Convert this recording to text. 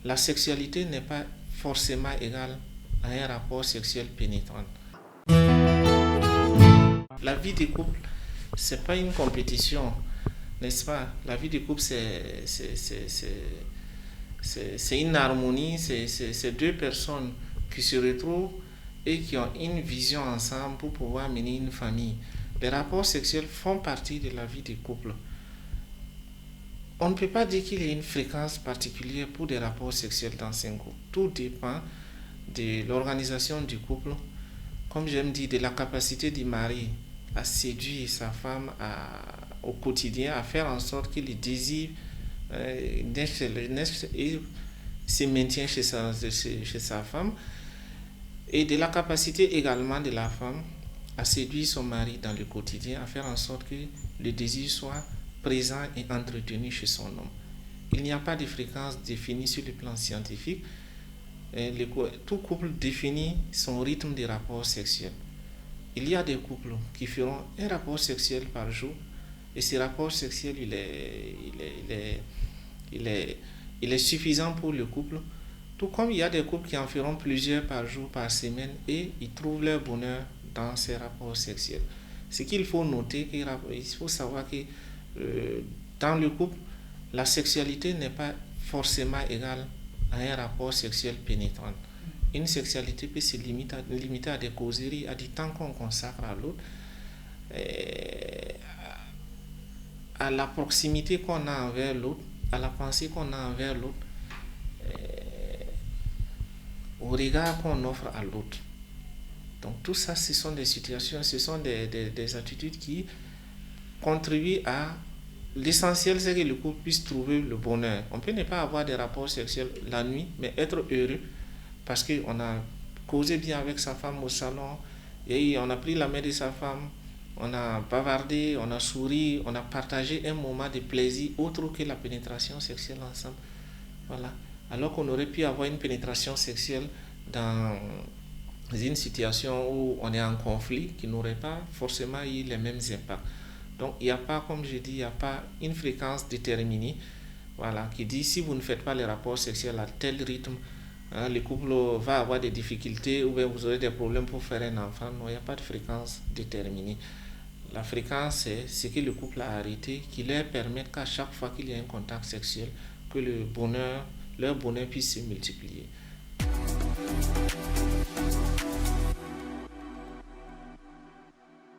la sexualité n'est pas forcément égale à un rapport sexuel pénétrant. La vie de couple, c'est pas une compétition, n'est-ce pas? La vie de couple, c'est une harmonie, c'est deux personnes qui se retrouvent et qui ont une vision ensemble pour pouvoir mener une famille. Les rapports sexuels font partie de la vie du couple. On ne peut pas dire qu'il y ait une fréquence particulière pour des rapports sexuels dans un couple. Tout dépend de l'organisation du couple, comme j'aime dire, de la capacité du mari à séduire sa femme au quotidien, à faire en sorte que le désir et se maintient chez sa femme, et de la capacité également de la femme à séduire son mari dans le quotidien, à faire en sorte que le désir soit présent et entretenu chez son homme. Il n'y a pas de fréquence définie sur le plan scientifique. Tout couple définit son rythme de rapport sexuel. Il y a des couples qui feront un rapport sexuel par jour, et ce rapport sexuel il est suffisant pour le couple, tout comme il y a des couples qui en feront plusieurs par jour, par semaine, et ils trouvent leur bonheur dans ces rapports sexuels. Ce qu'il faut noter, il faut savoir que dans le couple, la sexualité n'est pas forcément égale à un rapport sexuel pénétrant. Une sexualité peut se limiter à des causeries, à du temps qu'on consacre à l'autre, à la proximité qu'on a envers l'autre, à la pensée qu'on a envers l'autre, au regard qu'on offre à l'autre. Donc tout ça, ce sont des situations, ce sont des attitudes qui contribuent à... L'essentiel, c'est que le couple puisse trouver le bonheur. On peut ne pas avoir des rapports sexuels la nuit, mais être heureux parce qu'on a causé bien avec sa femme au salon, et on a pris la main de sa femme, on a bavardé, on a souri, on a partagé un moment de plaisir autre que la pénétration sexuelle ensemble. Voilà. Alors qu'on aurait pu avoir une pénétration sexuelle dans une situation où on est en conflit qui n'aurait pas forcément eu les mêmes impacts. Donc il n'y a pas, comme je dis, il n'y a pas une fréquence déterminée, voilà, qui dit si vous ne faites pas les rapports sexuels à tel rythme, le couple va avoir des difficultés ou bien vous aurez des problèmes pour faire un enfant. Non, il n'y a pas de fréquence déterminée. La fréquence, c'est ce que le couple a arrêté, qui leur permet qu'à chaque fois qu'il y a un contact sexuel, que leur bonheur puisse se multiplier.